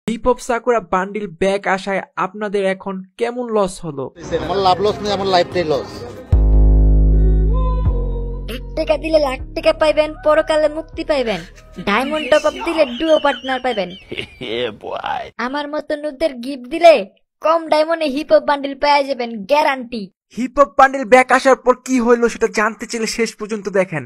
Hip hop sakura bundle back আসায় আপনাদের এখন কেমন লস হলো? আমার লাভ লস নেই, আমার লাইফটাই লস। 1 টাকা দিলে লাখ টাকা পাইবেন, পরকালে মুক্তি পাইবেন। ডায়মন্ড টপ আপ দিলে ডুও পার্টনার পাইবেন। আমার মতো নুদের গিফট দিলে কম ডায়মন্ডে হিপ হপ বান্ডিল পেয়ে যাবেন, guarantee. Hip hop bundle back আসার পর কি হইলো সেটা জানতে চাইলে শেষ পর্যন্ত দেখেন।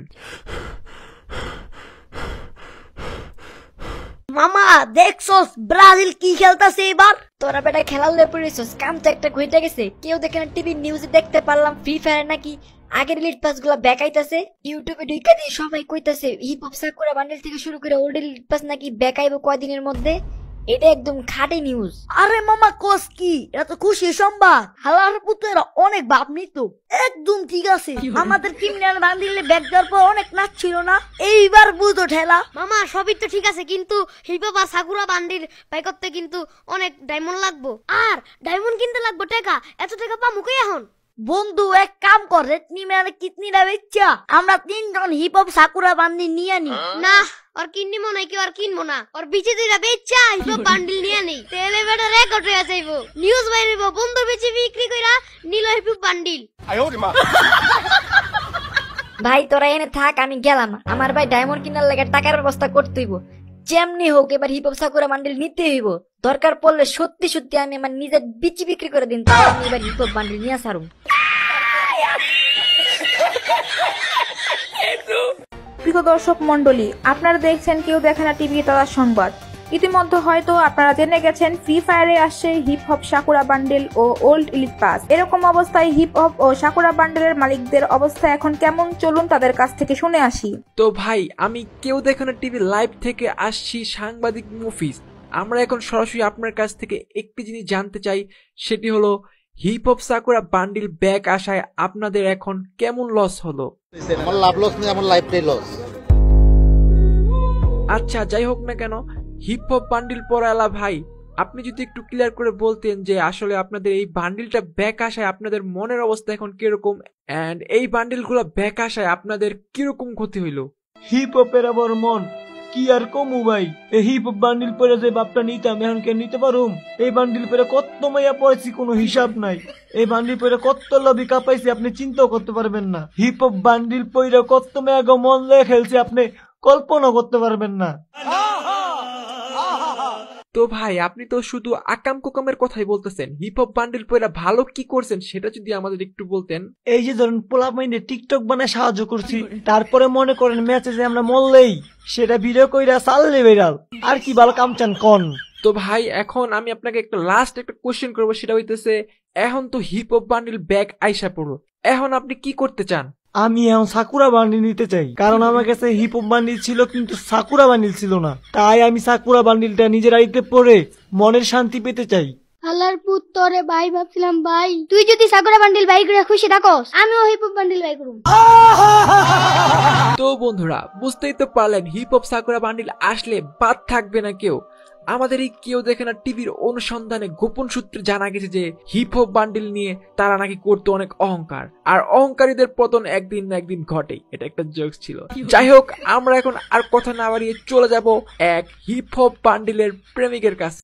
মামা দেখছস ব্রাজিল কি খেলতাছে এবার? তোরা বেটা খেলালে পড়েছস, কাম তো একটা ঘুইটা গেছে। কেউ দেখে না, টিভি নিউজে দেখতে পারলাম ফ্রি ফায়ার নাকি আগের এলিট পাস গুলা ব্যাক আইতাছে। ইউটিউবে ঢুকা দিয়ে সবাই কইতাছে হিপ হপ সাকুরা বান্ডিল থেকে শুরু করে ওল্ড এলিট পাস নাকি ব্যাক আইবো কয়দিনের মধ্যে। এটা একদম খাঁটি নিউজ। আরে মামা কোস কি, এটা তো খুশি সংবাদ। হালার পুত্রেরা অনেক ভাব নিত, একদম ঠিক আছে। আমাদের ক্রিমিনাল বান্ডিলে ব্যাক দেওয়ার পর অনেক নাচ ছিল না, এইবার বুঝো ঠেলা। মামা সবই তো ঠিক আছে, কিন্তু হিপ হপ আর সাকুরা বান্ডিল বাই করতে কিন্তু অনেক ডায়মন্ড লাগবো, আর ডায়মন্ড কিনতে লাগবো টাকা। এত টাকা পামু কই এখন? বন্ধু এক কাম কর, রেটনিম্যান কিডনিটা বেচা আমরা 3 জন হিপ হপ সাকুরা বান্ডিল নিয়ে নি। না, আর কিননি মনে হয়, কেউ আর কিনবো না। আর বিচে দুইটা বেচা হিপ হপ বান্ডিল নিয়ে নেই, তেলে বেটা রেকর্ড হয়ে যাইবো, নিউজ বাইরে বন্ধু বেচে বিক্রি কইরা নিল হিপ হপ বান্ডিল। ভাই তোরা এনে থাক, আমি গেলাম। আমার ভাই ডায়মন্ড কিনার লাগে টাকার ব্যবস্থা করতে হইব। যেমনি হোক এবার হিপ হপ সাকুরা বান্ডিল নিতে হইব। দরকার পড়লে সত্যি সত্যি আমি আমার নিজের বিচি বিক্রি করে দিন, তাও আমি এবার হিপ হপ বান্ডিল নিয়ে সারুম। প্রিয় দর্শক মন্ডলী, আপনারা দেখছেন কেউ দেখে না টিভি তারা সংবাদ। ইতিমধ্যে হয়তো আপনারা জেনে গেছেন ফ্রি ফায়ারে আসছে হিপ হপ সাকুরা বান্ডেল ও ওল্ড এলিট পাস। এরকম অবস্থায় হিপ হপ ও সাকুরা বান্ডেলের মালিকদের অবস্থা এখন কেমন, চলুন তাদের কাছ থেকে শুনে আসি। তো ভাই, আমি কেউ দেখে না টিভি লাইভ থেকে আসছি, সাংবাদিক মুফিজ। আমরা এখন সরাসরি আপনার কাছ থেকে একটি জিনিস জানতে চাই, সেটি হলো hip hop sakura bundle back আসায় আপনাদের এখন কেমন লস হলো? আমার লাভ লস নেই, আমার লাইফটাই লস। আচ্ছা, যাই হোক না কেন, হিপ হপ বান্ডিল পরালা ভাই, আপনি যদি একটু ক্লিয়ার করে বলতেন যে আসলে আপনাদের এই বান্ডিলটা ব্যাক আসায় আপনাদের মনের অবস্থা এখন কিরকম, এন্ড এই বান্ডিলগুলো ব্যাক আসায় আপনাদের কিরকম ক্ষতি হইলো? হিপ হপের আবার মন কি আর কমু ভাই। এই হিপ হপ বান্ডিল পরে যে বাপটা নিতাম, এখন কে নিতে পারুম? এই বান্ডিল পরে কত মাইয়া পড়েছি কোনো হিসাব নাই। এই বান্ডিল পরে কত লবি কাপাইছি আপনি চিন্তাও করতে পারবেন না। হিপ হপ বান্ডিল পরে কত মেয়া মন লয়ে খেলছি আপনি কল্পনা করতে পারবেন না। তো ভাই, আপনি তো শুধু আকাম কুকামের কথাই বলতেছেন, হিপ হপ বান্ডিল পয়রা ভালো কি করছেন সেটা যদি আমাদের একটু বলতেন। এই যে ধরুন পোলা মাইন্ডে টিকটক বানায় সাহায্য করছি, তারপরে মনে করেন ম্যাচে যে আমরা মরলেই সেটা ভিডিও কইরা চাললে বেরাল, আর কি ভালো কাম চান কন? তো ভাই, এখন আমি আপনাকে একটা লাস্ট একটা কোশ্চেন করবো, সেটা হইতেছে এখন তো হিপ হপ বান্ডিল ব্যাক আইসা পড়লো, এখন আপনি কি করতে চান? আমি এখন সাকুরা বান্ডিল নিতে চাই, কারণ আমার কাছে হিপ হপ বান্ডিল ছিল কিন্তু সাকুরা বান্ডিল ছিল না। তাই আমি সাকুরা বান্ডিলটা নিজের আইতে পরে মনের শান্তি পেতে চাই। হালার পুত্তরে ভাই ভাবছিলাম ভাই তুই যদি সাকুরা বান্ডিল বাই করে খুশি থাকস, আমিও হিপ হপ বান্ডিল বাই করুম। তো বন্ধুরা, বুঝতেই তো পারলেন হিপ হপ সাকুরা বান্ডিল আসলে বাদ থাকবে না কেউ। আমাদের এই কেউ দেখে না টিভির অনুসন্ধানে গোপন সূত্রে জানা গেছে যে হিপ হপ বান্ডিল নিয়ে তারা নাকি করতো অনেক অহংকার, আর অহংকারীদের পতন একদিন না একদিন ঘটেই। এটা একটা জোকস ছিল। যাই হোক, আমরা এখন আর কথা না বাড়িয়ে চলে যাব এক হিপ হপ বান্ডিলের প্রেমিকের কাছে।